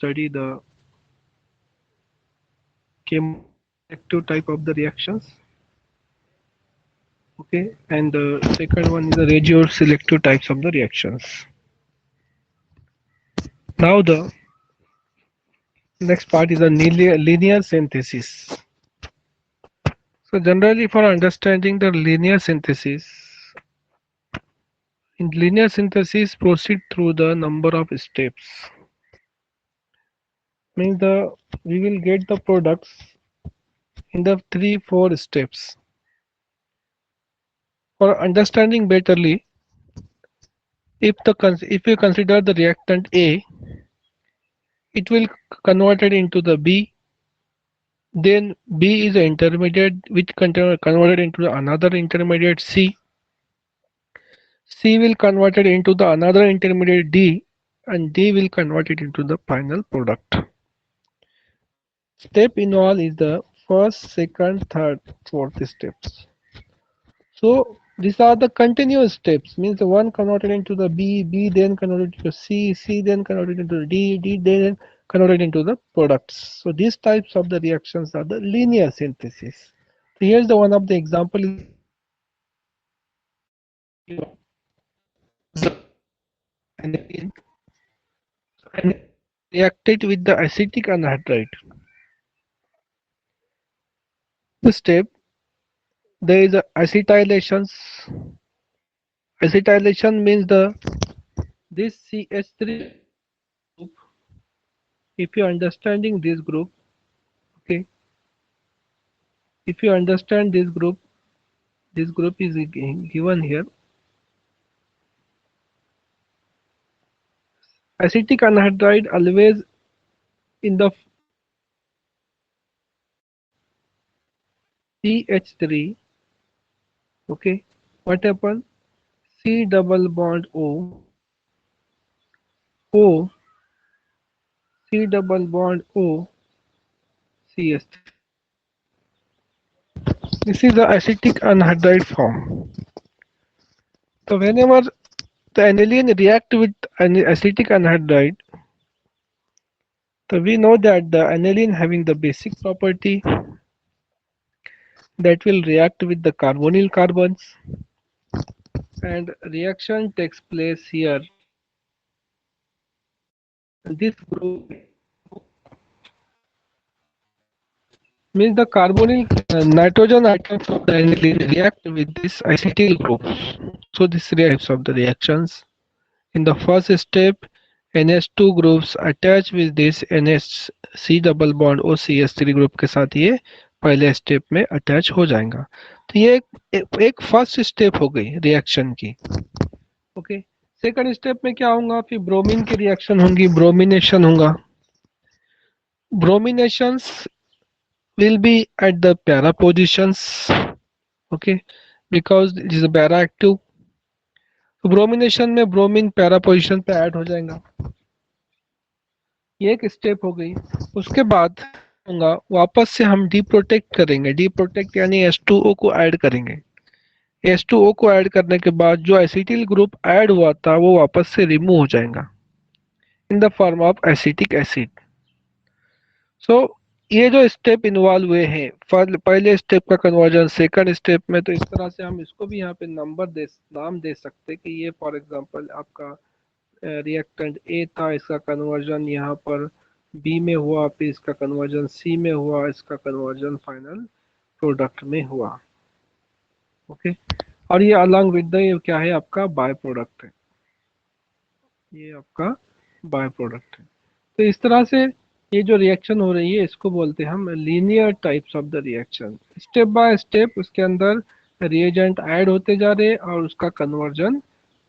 study the chemoactive type of the reactions. Okay, and the second one is the regioselective types of the reactions. Now the next part is the linear synthesis. So generally for understanding the linear synthesis, in linear synthesis proceed through the number of steps. Means the we will get the products in the 3-4 steps. For understanding betterly, if you consider the reactant A, it will converted into the B. Then B is an intermediate which converted into another intermediate C. C will convert it into the another intermediate D, and D will convert it into the final product. Step involved is the first, second, third, fourth steps. So these are the continuous steps. Means the one converted into the B, B then converted into C, C then converted into D, D then converted into the products. So these types of the reactions are the linear synthesis. So here's the one of the example. Aniline and reacted with the acetic anhydride. The step there is a acetylation. Acetylation means the this CH3 group. If you are understanding this group, okay. If you understand this group is given here. Acetic anhydride always in the CH3. Okay, what happen? C double bond O, C double bond O, CH3. This is the acetic anhydride form. So whenever the aniline react with an acetic anhydride, so we know that the aniline having the basic property that will react with the carbonyl carbons, and reaction takes place here. This group means the carbonyl nitrogen atoms of the aniline react with this acetyl group. So this reacts of the reactions. In the first step, NH2 groups attach with this NHC double bond और CH3 group के साथ ये पहले step में attach हो जाएगा. तो ये एक फर्स्ट स्टेप हो गई रिएक्शन की. ओके, सेकंड स्टेप में क्या होगा? फिर ब्रोमीन की रिएक्शन होंगी, ब्रोमिनेशन होगा. ब्रोमिनेशंस will be at the para positions, okay, because it is a para active. तो ब्रोमिनेशन में ब्रोमीन पैरा पोजिशन पे ऐड हो जाएगा. ये एक स्टेप हो गई. उसके बाद होगा वापस से हम डीप्रोटेक्ट करेंगे. डीप्रोटेक्ट यानी H2O को ऐड करेंगे. H2O को ऐड करने के बाद जो एसिटिल ग्रुप ऐड हुआ था वो वापस से रिमूव हो जाएगा in the form of acetic acid. So ये जो स्टेप इन्वॉल्व हुए हैं, पहले स्टेप का कन्वर्जन, सेकंड स्टेप में, तो इस तरह से हम इसको भी यहाँ पे नाम दे सकते कि ये फॉर एग्जांपल आपका रिएक्टेंट ए था, इसका कन्वर्जन यहाँ पर बी में हुआ, फिर इसका कन्वर्जन सी में हुआ, इसका कन्वर्जन फाइनल प्रोडक्ट में हुआ. ओके, और ये अलॉन्ग विद द क्या है आपका बाय प्रोडक्ट है. ये आपका बाय प्रोडक्ट है. तो इस तरह से ये जो रिएक्शन हो रही है इसको बोलते हैं हम linear types of the reaction. Step by step उसके अंदर रिएजेंट ऐड होते जा रहे और उसका कन्वर्जन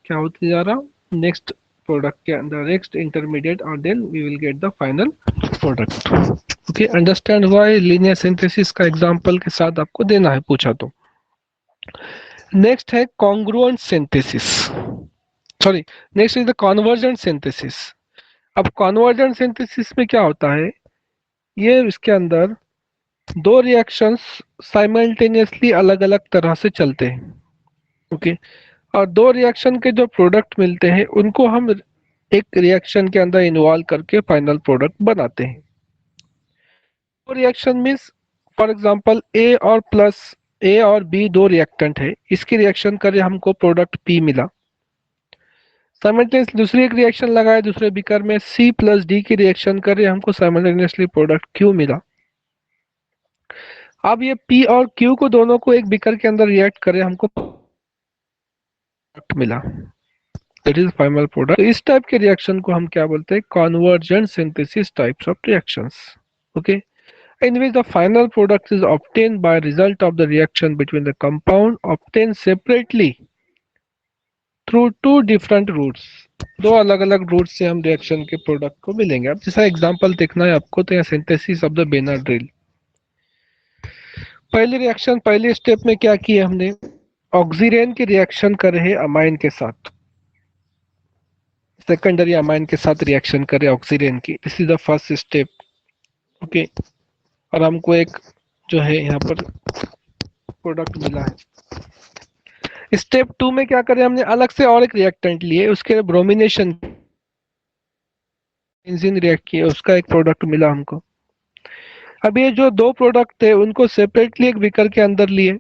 क्या होते जा रहा नेक्स्ट प्रोडक्ट के अंदर, नेक्स्ट इंटरमीडिएट, और then we will get the final product. Okay, understand हुआ है. लीनियर सिंथेसिस का एग्जांपल के साथ आपको देना है पूछा तो. नेक्स्ट है congruent synthesis, sorry next is the convergent synthesis. अब कन्वर्जेंट सिंथेसिस में क्या होता है, ये इसके अंदर दो रिएक्शंस साइमल्टेनियसली अलग अलग तरह से चलते हैं. ओके, और दो रिएक्शन के जो प्रोडक्ट मिलते हैं उनको हम एक रिएक्शन के अंदर इन्वॉल्व करके फाइनल प्रोडक्ट बनाते हैं। तो रिएक्शन मीन्स फॉर एग्जांपल ए और बी दो रिएक्टेंट है, इसकी रिएक्शन करे हमको प्रोडक्ट पी मिला। साइमल्टेनियसली दूसरी एक रिएक्शन लगाए दूसरे बीकर में सी प्लस डी की रिएक्शन करे हमको साइमल्टेनियसली प्रोडक्ट क्यू मिला। अब ये पी और क्यू को दोनों को एक बीकर के अंदर रिएक्ट करे हमको प्रोडक्ट मिला, दैट इज फाइनल प्रोडक्ट। तो इस टाइप के रिएक्शन को हम क्या बोलते हैं, convergent synthesis types of reactions. Okay, in which the final product is obtained by result of the reaction between the compound obtained separately through two different routes। दो अलग अलग रूट से हम रिएक्शन के प्रोडक्ट को मिलेंगे। अब जैसा एग्जांपल देखना है आपको, तो यहाँ सिंथेसिस ऑफ द बेनाड्रिल। पहली रिएक्शन पहले स्टेप में क्या किया हमने, ऑक्सीरेन की रिएक्शन कर रहे अमाइन के साथ, सेकेंडरी अमाइन के साथ रिएक्शन करे ऑक्सीरेन की, this is the first step. Okay, और हमको एक जो है यहाँ पर प्रोडक्ट मिला है। स्टेप 2 में क्या करें, हमने अलग से और एक रिएक्टेंट लिए, उसके ब्रोमिनेशन बेंजीन रिएक्ट किया, उसका एक प्रोडक्ट मिला हमको। अब ये जो दो प्रोडक्ट थे उनको सेपरेटली एक बीकर के अंदर लिए,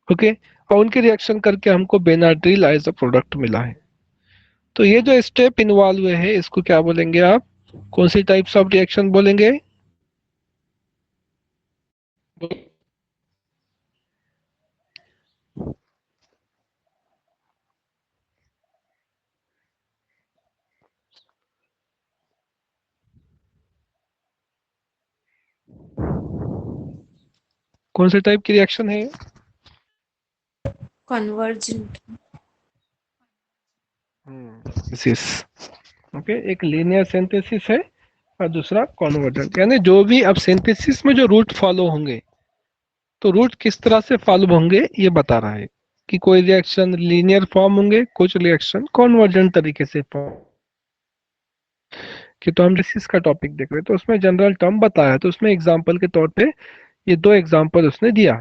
ओके, और उनके रिएक्शन करके हमको बेनाड्रिल एज अ प्रोडक्ट मिला है। तो ये जो स्टेप इन्वॉल्व हुए हैं इसको क्या बोलेंगे आप, कौन सी टाइप्स ऑफ रिएक्शन बोलेंगे? कौन से टाइप की रिएक्शन है? कन्वर्जेंट। ओके, एक लीनियर सिंथेसिस है और दूसरा कन्वर्जेंट, यानी जो भी अब सिंथेसिस में जो रूट फॉलो होंगे, तो रूट किस तरह से फॉलो होंगे ये बता रहा है कि कोई रिएक्शन लीनियर फॉर्म होंगे, कुछ रिएक्शन कन्वर्जेंट तरीके से फॉर्म कि। तो हम सिंथेसिस का टॉपिक देख रहे हैं, तो उसमें जनरल टर्म बताया, तो उसमें एग्जांपल के तौर पे ये दो एग्जांपल उसने दिया।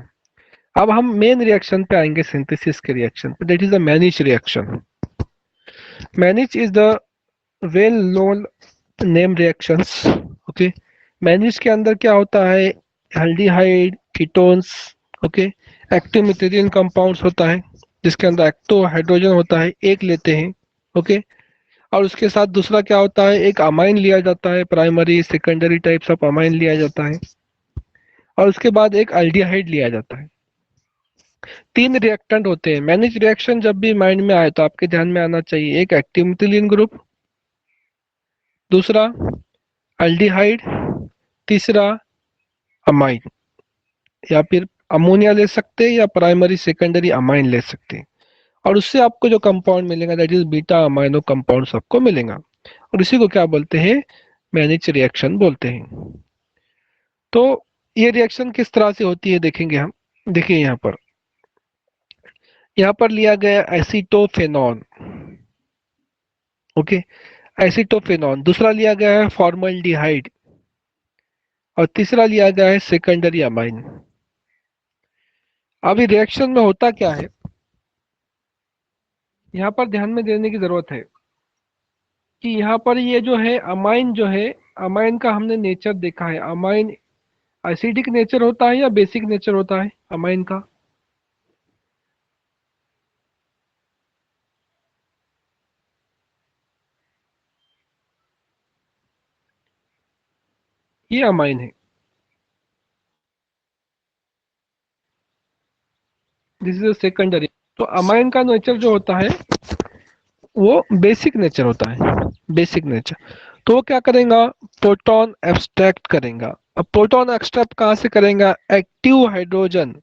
अब हम मेन रिएक्शन पे आएंगे, सिंथेसिस के रिएक्शन पे, that is the Mannich reaction. Mannich is the well known name reactions. Okay, Mannich के अंदर क्या होता है, aldehyde, ketones, okay, active methylene compounds होता है जिसके अंदर एक्टो हाइड्रोजन होता है, एक लेते हैं। ओके, और उसके साथ दूसरा क्या होता है, एक अमाइन लिया जाता है, primary secondary types of amine लिया जाता है, और उसके बाद एक एल्डिहाइड लिया जाता है। तीन रिएक्टेंट होते हैं। मैनिच रिएक्शन जब भी माइंड में आए तो आपके ध्यान में आना चाहिए, एक एक्टिव मिथिलीन ग्रुप, दूसरा एल्डिहाइड, तीसरा अमाइन, या फिर अमोनिया ले सकते हैं या प्राइमरी सेकेंडरी अमाइन ले सकते हैं, और उससे आपको जो कंपाउंड मिलेगा that is beta amino compound आपको मिलेगा, और इसी को क्या बोलते हैं, मैनिच रिएक्शन बोलते हैं। तो ये रिएक्शन किस तरह से होती है देखेंगे हम। देखिए यहाँ पर लिया गया एसीटोफेनॉन, ओके, एसीटोफेनॉन, दूसरा लिया गया है फॉर्मल्डिहाइड, और तीसरा लिया गया है सेकेंडरी अमाइन। अभी रिएक्शन में होता क्या है, यहाँ पर ध्यान में देने की जरूरत है कि यहाँ पर ये जो है अमाइन, जो है अमाइन का हमने नेचर देखा है। अमाइन एसिडिक नेचर होता है या बेसिक नेचर होता है अमाइन का? ये अमाइन है, दिस इज सेकेंडरी। तो अमाइन का नेचर जो होता है वो बेसिक नेचर होता है, बेसिक नेचर। तो वो क्या करेगा, प्रोटॉन एब्स्ट्रैक्ट करेगा। अब प्रोटॉन एक्सट्रैक्ट कहाँ से करेगा, active hydrogen,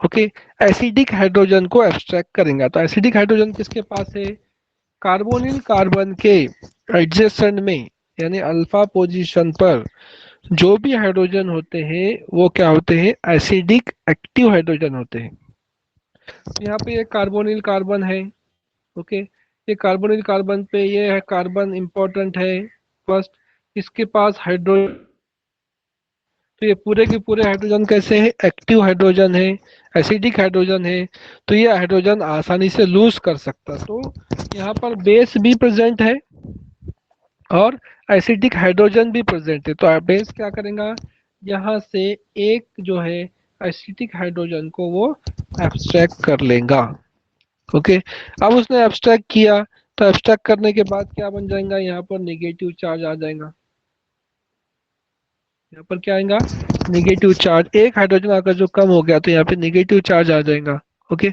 okay, acidic hydrogen को एब्स्ट्रैक्ट करेगा। तो एसिडिक हाइड्रोजन किसके पास है, कार्बोनिल कार्बन के एडजेसेंट में, यानी अल्फा पोजीशन पर जो भी हाइड्रोजन होते हैं वो क्या होते हैं, एसिडिक एक्टिव हाइड्रोजन होते हैं। तो यहाँ पे ये कार्बोनिल कार्बन है, ओके, ये कार्बोनिल कार्बन पे ये है कार्बन इंपॉर्टेंट है फर्स्ट, इसके पास हाइड्रोजन, तो ये पूरे के पूरे हाइड्रोजन कैसे है, एक्टिव हाइड्रोजन है, एसिडिक हाइड्रोजन है, तो ये हाइड्रोजन आसानी से लूज कर सकता है। तो यहाँ पर बेस भी प्रेजेंट है और एसिडिक हाइड्रोजन भी प्रेजेंट है। तो बेस क्या करेगा, यहाँ से एक जो है एसिडिक हाइड्रोजन को वो एब्स्ट्रैक्ट कर लेगा। ओके, अब उसने एब्स्ट्रैक्ट किया, तो एब्स्ट्रैक्ट करने के बाद क्या बन जाएगा, यहाँ पर नेगेटिव चार्ज आ जाएगा। यहाँ पर क्या आएगा, नेगेटिव चार्ज। एक हाइड्रोजन अगर जो कम हो गया तो यहाँ पे नेगेटिव चार्ज आ जाएगा। ओके,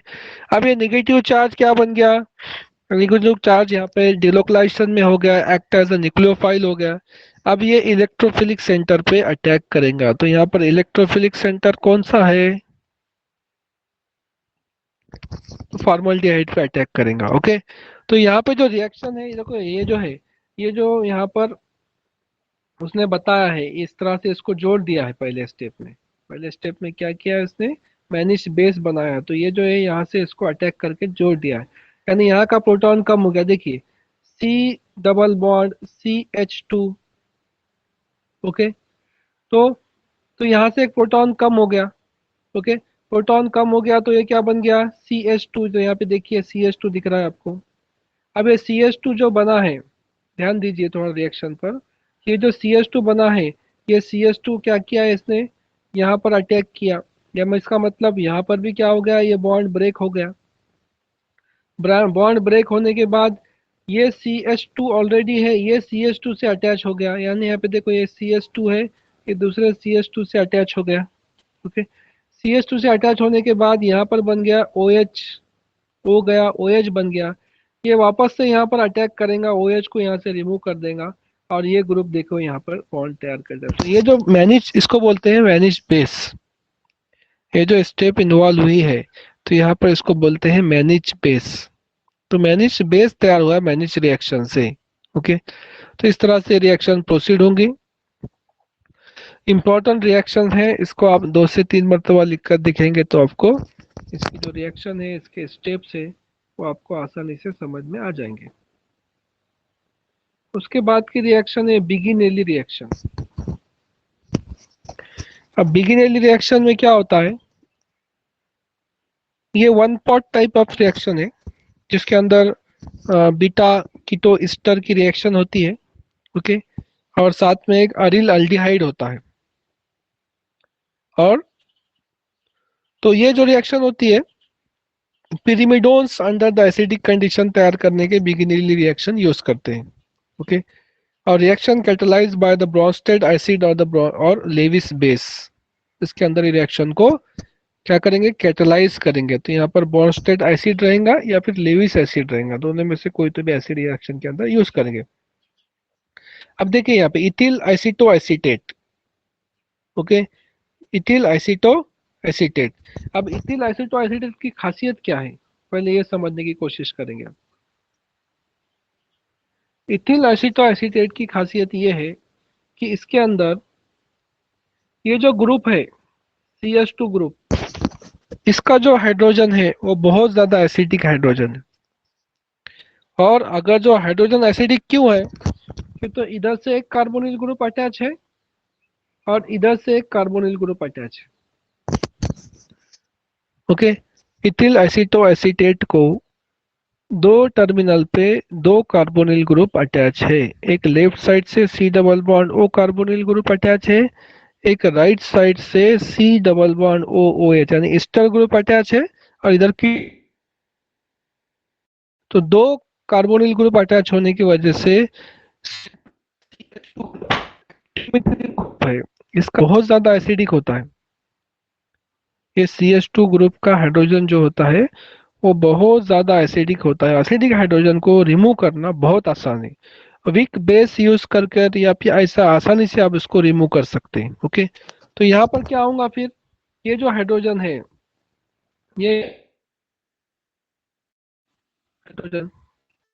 अब ये नेगेटिव चार्ज क्या बन गया, नेगेटिव चार्ज यहाँ पे डिलोकलाइजेशन में हो गया, एक्ट एज अ न्यूक्लियोफाइल हो गया। अब ये इलेक्ट्रोफिलिक सेंटर पे अटैक करेगा। तो यहाँ पर इलेक्ट्रोफिलिक सेंटर कौन सा है, तो फॉर्मल्डिहाइड पे अटैक करेगा। ओके, तो यहाँ पे जो रिएक्शन है, देखो ये जो है, ये जो यहाँ पर उसने बताया है, इस तरह से इसको जोड़ दिया है पहले स्टेप में। पहले स्टेप में क्या किया है उसने, मैनिश बेस बनाया, तो ये जो है यहाँ से इसको अटैक करके जोड़ दिया है, यानी यहाँ का प्रोटॉन कम हो गया। देखिए C double bond CH2। Okay, तो यहाँ से एक प्रोटॉन कम हो गया। ओके, प्रोटॉन कम हो गया तो ये क्या बन गया, CH2। तो यहाँ पे देखिए CH2 दिख रहा है आपको। अब ये CH2 जो बना है, ध्यान दीजिए थोड़ा रिएक्शन पर, ये जो CH2 बना है, ये CH2 क्या किया है इसने, यहाँ पर अटैक किया, या मैं इसका मतलब यहाँ पर भी क्या हो गया, ये बॉन्ड ब्रेक हो गया। बॉन्ड ब्रेक होने के बाद ये CH2 ऑलरेडी है, ये CH2 से अटैच हो गया, यानी यहाँ पे देखो ये CH2 है, ये दूसरे CH2 से अटैच हो गया। ओके, CH2 से अटैच होने के बाद यहाँ पर बन गया OH, O गया, OH बन गया। ये वापस से यहाँ पर अटैक करेगा, OH को यहाँ से रिमूव कर देगा, और ये ग्रुप देखो यहाँ पर बॉन्ड तैयार कर देगा। तो ये जो मैनिश, इसको बोलते हैं मैनिश बेस। ये जो स्टेप इन्वॉल्व हुई है, तो यहाँ पर इसको बोलते हैं मैनिश बेस। तो मैनिश बेस तैयार हुआ मैनिश रिएक्शन से। ओके, तो इस तरह से रिएक्शन प्रोसीड होंगी। इंपॉर्टेंट रिएक्शन है, इसको आप 2 से 3 मरतबा लिखकर दिखेंगे तो आपको इसकी जो रिएक्शन है, इसके स्टेप्स है, वो आपको आसानी से समझ में आ जाएंगे। उसके बाद की रिएक्शन है बिगिनेली रिएक्शन। अब बिगिनेली रिएक्शन में क्या होता है, ये one pot type of reaction है, जिसके अंदर बीटा कीटो ईस्टर की रिएक्शन होती है। ओके, और साथ में एक अरिल अल्डिहाइड होता है। और तो ये जो रिएक्शन होती है, पिरिमिडोन्स अंडर द एसिडिक कंडीशन तैयार करने के बिगिनेली रिएक्शन यूज करते हैं। ओके, और reaction catalyse by the Bronsted acid और द और लेविस बेस, इसके अंदर रिएक्शन को क्या करेंगे, कैटलाइज करेंगे। तो यहाँ पर ब्रोंस्टेड एसिड रहेगा या फिर लेविस एसिड रहेगा, दोनों में से कोई तो भी एसिड रिएक्शन के अंदर यूज करेंगे। अब देखिए यहाँ पे ethyl एसिटो acetate. Okay, ethyl एसिटो acetate. अब इथिल एसिटो एसीटेट की खासियत क्या है, पहले ये समझने की कोशिश करेंगे। इथिल एसिटो एसीटेट की खासियत ये है कि इसके अंदर ये जो ग्रुप है CH2 ग्रुप, इसका जो हाइड्रोजन है वो बहुत ज्यादा एसिडिक हाइड्रोजन है। और अगर जो हाइड्रोजन एसिडिक क्यों है, कि तो इधर से एक कार्बोनिल ग्रुप अटैच है और इधर से एक कार्बोनिल ग्रुप अटैच है। ओके, इथिल एसिटो एसीटेट को दो टर्मिनल पे दो कार्बोनिल ग्रुप अटैच है। एक लेफ्ट साइड से C double bond O carbonyl group attach है, एक राइट साइड से C double bond O OH यानी ईस्टर ग्रुप अटैच है, और इधर की तो दो कार्बोनिल ग्रुप अटैच होने की वजह से है, इसका बहुत ज्यादा एसिडिक होता है। ये CH2 ग्रुप का हाइड्रोजन जो होता है वो बहुत ज्यादा एसिडिक होता है। एसिडिक हाइड्रोजन को रिमूव करना बहुत आसान है, वीक बेस यूज करके या फिर ऐसा आसानी से आप इसको रिमूव कर सकते हैं। ओके, तो यहाँ पर क्या होगा फिर, ये जो हाइड्रोजन है, ये हाइड्रोजन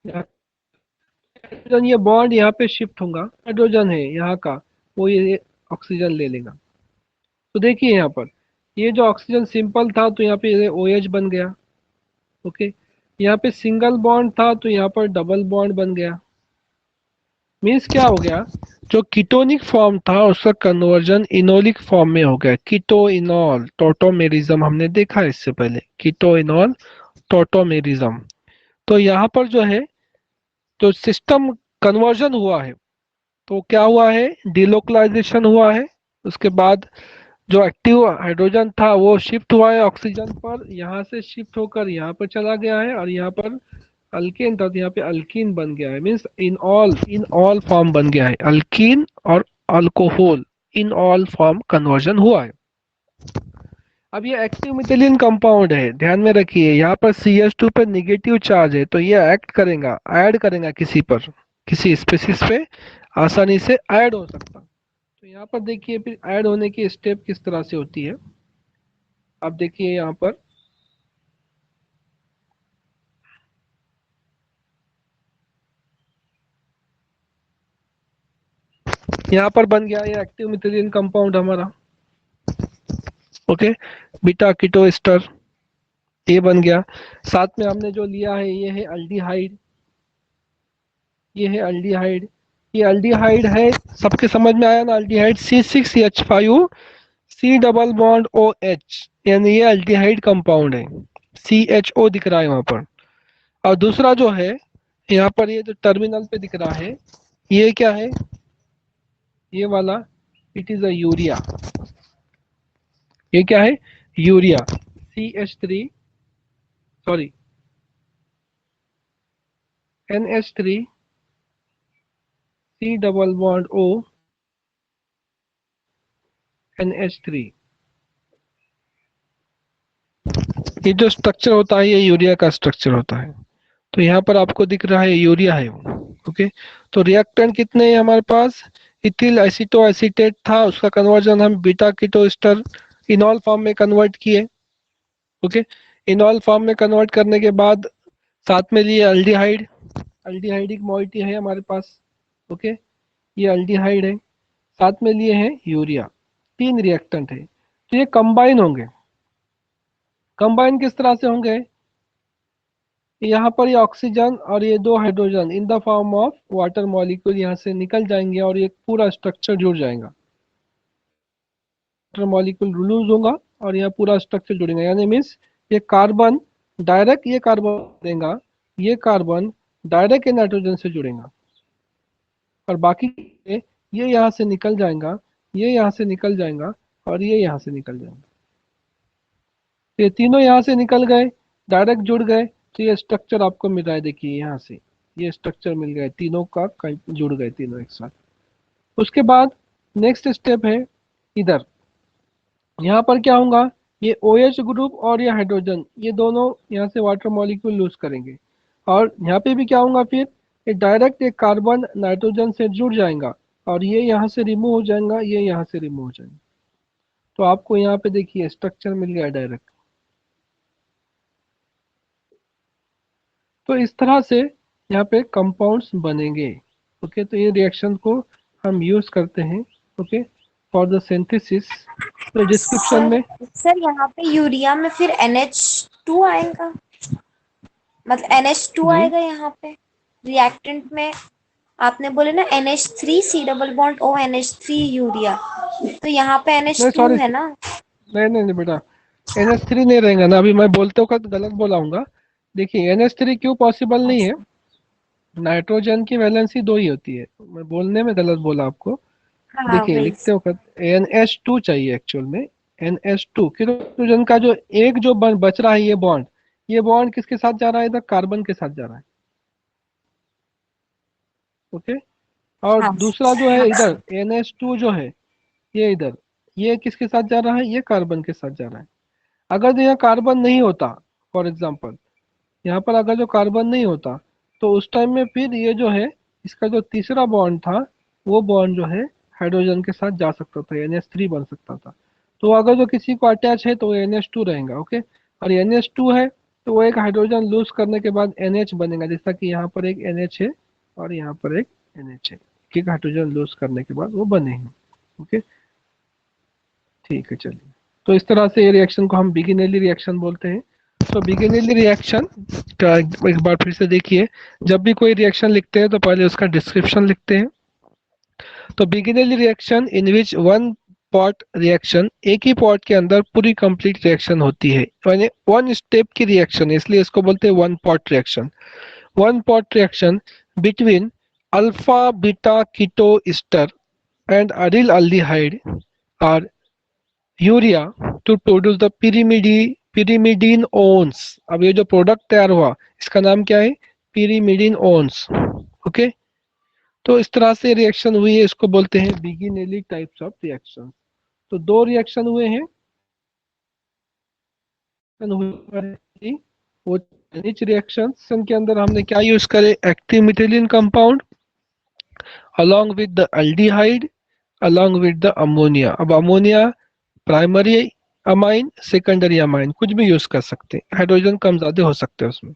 हाइड्रोजन ये बॉन्ड यहाँ पे शिफ्ट होगा, हाइड्रोजन है यहाँ का, वो ये ऑक्सीजन ले लेगा। तो देखिए यहाँ पर ये जो ऑक्सीजन सिंपल था तो यहाँ पे OH बन गया। ओके, यहाँ पे सिंगल बॉन्ड था तो यहाँ पर डबल बॉन्ड बन गया। मीन्स क्या हो गया, जो कीटोनिक फॉर्म था उसका कन्वर्जन इनोलिक फॉर्म में हो गया, कीटो इनॉल टोटोमेरिज्म हमने देखा इससे पहले, कीटो इनॉल टोटोमेरिज्म। तो यहाँ पर जो है, तो सिस्टम कन्वर्जन हुआ है, तो क्या हुआ है, डिलोकलाइजेशन हुआ है। उसके बाद जो एक्टिव हाइड्रोजन था वो शिफ्ट हुआ है ऑक्सीजन पर, यहाँ से शिफ्ट होकर यहाँ पर चला गया है, और यहाँ पर अल्केन था तो यहाँ पे अल्कीन बन गया है। मीन्स इन ऑल फॉर्म बन गया है, अल्कीन और alcohol in all form conversion हुआ है। अब ये एक्टिव मिथेलिन कंपाउंड है, ध्यान में रखिए, यहाँ पर CH2 पर निगेटिव चार्ज है, तो ये एक्ट करेगा, ऐड करेगा किसी पर, किसी स्पीसीज पे आसानी से ऐड हो सकता। तो यहाँ पर देखिए फिर ऐड होने की स्टेप किस तरह से होती है। अब देखिए यहाँ पर, यहाँ पर बन गया ये एक्टिव मिथेलिन कंपाउंड हमारा। ओके, बीटा कीटो एस्टर ये बन गया। साथ में हमने जो लिया है ये है अल्डिहाइड, ये है अल्डिहाइड, ये अल्डिहाइड है, सबके समझ में आया ना, aldehyde C6H5 C double bond OH, यानी ये अल्डिहाइड कंपाउंड है, CHO दिख रहा है वहां पर। और दूसरा जो है यहाँ पर, ये जो टर्मिनल पे दिख रहा है, ये क्या है, ये वाला, इट इज अ यूरिया, ये क्या है, urea, CH3, sorry NH3 C double bond O NH3, ये जो स्ट्रक्चर होता है ये यूरिया का स्ट्रक्चर होता है। तो यहाँ पर आपको दिख रहा है यूरिया है वो। ओके, तो रिएक्टेंट कितने हैं हमारे पास, इथिल एसीटो एसीटेट था, उसका कन्वर्जन हम beta keto ester enol form में कन्वर्ट किए। ओके, इनॉल फॉर्म में कन्वर्ट करने के बाद साथ में लिए अल्डिहाइड, अल्डिहाइडिक मॉइटी है हमारे पास। ओके, ये अल्डिहाइड है, साथ में लिए हैं यूरिया, तीन रिएक्टेंट है, तो ये कंबाइन होंगे। कंबाइन किस तरह से होंगे, यहाँ पर ये ऑक्सीजन और ये दो hydrogen in the form of water molecule यहाँ से निकल जाएंगे और ये पूरा स्ट्रक्चर जुड़ जाएगा, वाटर मॉलिक्यूल लूज होगा और यहाँ पूरा स्ट्रक्चर जुड़ेगा, यानी मीन्स ये कार्बन डायरेक्ट, ये कार्बन देगा, ये कार्बन डायरेक्ट ये नाइट्रोजन से जुड़ेगा, और बाकी ये यहाँ से निकल जाएगा, ये यहाँ से निकल जाएगा, और ये यहाँ से निकल जाएगा। तो ये तीनों यहाँ से निकल गए, डायरेक्ट जुड़ गए, तो ये स्ट्रक्चर आपको मिल रहा है, देखिए यहाँ से ये स्ट्रक्चर मिल गया, तीनों का जुड़ गए तीनों एक साथ। उसके बाद नेक्स्ट स्टेप है इधर, यहाँ पर क्या होगा, ये OH ग्रुप और ये हाइड्रोजन ये दोनों यहाँ से वाटर मॉलिक्यूल लूज करेंगे, और यहाँ पे भी क्या होगा फिर, ये डायरेक्ट एक कार्बन नाइट्रोजन से जुड़ जाएगा, और ये यहाँ से रिमूव हो जाएगा, ये यहाँ से रिमूव हो जाएगा। तो आपको यहाँ पे देखिए स्ट्रक्चर मिल गया डायरेक्ट। तो इस तरह से यहाँ पे कंपाउंड्स बनेंगे। ओके, तो ये रिएक्शन को हम यूज करते हैं, ओके, फॉर द सिंथेसिस। तो डिस्क्रिप्शन सर में, सर यहाँ पे यूरिया में फिर NH2 आएगा, मतलब NH2 जी आएगा यहाँ पे रिएक्टेंट में। आपने बोले ना NH3 C double bond O NH3 urea, तो यहाँ पे नहीं NH2 सॉरी, है ना। नहीं बेटा, NH3 नहीं रहेगा ना, अभी मैं बोलते वक्त गलत बोला हूँगा। देखिए NH3 क्यों पॉसिबल नहीं है, अच्छा। नाइट्रोजन की वैलेंसी दो ही होती है, मैं बोलने में गलत बोला आपको। हाँ देखिए वही। लिखते वक्त NH2 चाहिए एक्चुअल में, NH2 हाइड्रोजन का जो एक जो बच रहा है ये बॉन्ड किसके साथ जा रहा है, इधर कार्बन के साथ जा रहा है। ओके, और हाँ दूसरा जो है इधर NH2 जो है, ये इधर, ये किसके साथ जा रहा है, ये कार्बन के साथ जा रहा है। अगर यहाँ कार्बन नहीं होता, फॉर एग्जाम्पल यहाँ पर अगर जो कार्बन नहीं होता, तो उस टाइम में फिर ये जो है, इसका जो तीसरा बॉन्ड था, वो बॉन्ड जो है हाइड्रोजन के साथ जा सकता था, NH3 बन सकता था। तो अगर जो किसी को अटैच है तो वो NH2 रहेगा। ओके, और NH2 है तो वो एक हाइड्रोजन लूज करने के बाद NH बनेगा, जैसा कि यहाँ पर एक NH है और यहाँ पर एक NH है, एक हाइड्रोजन लूज करने के बाद वो बने हैं। ओके, ठीक है, चलिए। तो इस तरह से ये रिएक्शन को हम बिगिनरली रिएक्शन बोलते हैं। तो बिगिनरी रिएक्शन का एक बार फिर से देखिए, जब भी कोई रिएक्शन लिखते हैं तो पहले उसका डिस्क्रिप्शन लिखते हैं। तो Biginelli reaction in which one pot reaction, एक ही पॉट के अंदर पूरी कंप्लीट रिएक्शन होती है, यानी वन स्टेप की रिएक्शन, इसलिए इसको बोलते हैं one pot reaction. One pot reaction between alpha beta keto ester and aryl aldehyde और urea to produce the pyrimidine ones. अब ये जो प्रोडक्ट तैयार हुआ इसका नाम क्या है? pyrimidine ons. ओके, तो इस तरह से रिएक्शन हुई है, इसको बोलते हैं बिगिनली टाइप्स ऑफ रिएक्शन। तो दो रिएक्शन हुए हैं, वो चाइनीज रिएक्शन के अंदर हमने क्या यूज करे? Active methylene compound along with the aldehyde along with the ammonia। अब ammonia primary amine, secondary amine कुछ भी यूज कर सकते हैं, हाइड्रोजन कम ज्यादा हो सकते हैं उसमें,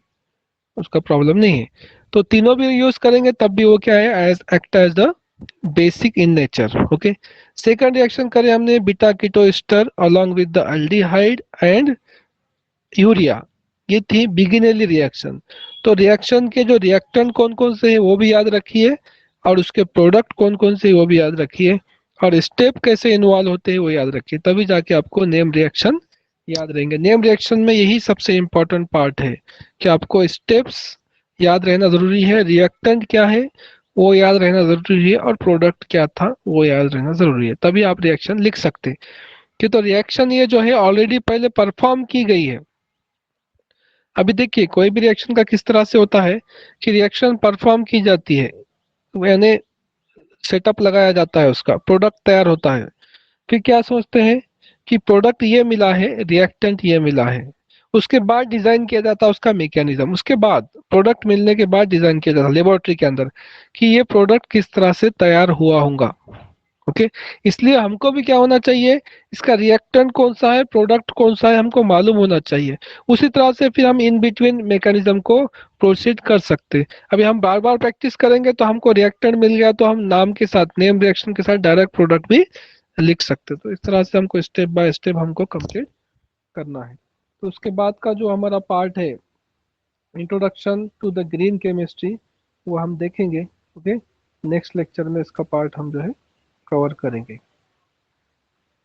उसका प्रॉब्लम नहीं है। तो तीनों भी यूज करेंगे तब भी वो क्या है? As act as the basic in nature. Okay, second reaction करे हमने beta keto ester along with the aldehyde and urea, ये थी बिगिनरी रिएक्शन। तो रिएक्शन के जो रिएक्टेंट कौन कौन से है वो भी याद रखिए, और उसके प्रोडक्ट कौन कौन से वो भी याद रखिए, और स्टेप कैसे इन्वॉल्व होते हैं वो याद रखिए, तभी जाके आपको नेम रिएक्शन याद रहेंगे। नेम रिएक्शन में यही सबसे इंपॉर्टेंट पार्ट है कि आपको स्टेप्स याद रहना जरूरी है, रिएक्टेंट क्या है वो याद रहना जरूरी है, और प्रोडक्ट क्या था वो याद रहना जरूरी है, तभी आप रिएक्शन लिख सकते हैं। कि तो रिएक्शन ये जो है ऑलरेडी पहले परफॉर्म की गई है। अभी देखिए कोई भी रिएक्शन का किस तरह से होता है कि रिएक्शन परफॉर्म की जाती है, यानी सेटअप लगाया जाता है, उसका प्रोडक्ट तैयार होता है, फिर क्या सोचते हैं कि प्रोडक्ट ये मिला है, रिएक्टेंट ये मिला है, उसके बाद डिजाइन किया जाता है उसका मैकेनिज्म, उसके बाद प्रोडक्ट मिलने के बाद डिजाइन किया जाता है लेबोरेटरी के अंदर कि ये प्रोडक्ट किस तरह से तैयार हुआ होगा। ओके, इसलिए हमको भी क्या होना चाहिए? इसका रिएक्टेंट कौन सा है, प्रोडक्ट कौन सा है, हमको मालूम होना चाहिए। उसी तरह से फिर हम इन बिटवीन मैकेनिज्म को प्रोसीड कर सकते। अभी हम बार बार प्रैक्टिस करेंगे तो हमको रिएक्टेंट मिल गया तो हम नाम के साथ, नेम रिएक्शन के साथ डायरेक्ट प्रोडक्ट भी लिख सकते। तो इस तरह से हमको स्टेप बाय स्टेप हमको कंप्लीट करना है। तो उसके बाद का जो हमारा पार्ट है, introduction to the green chemistry, वो हम देखेंगे। ओके, नेक्स्ट लेक्चर में इसका पार्ट हम जो है कवर करेंगे।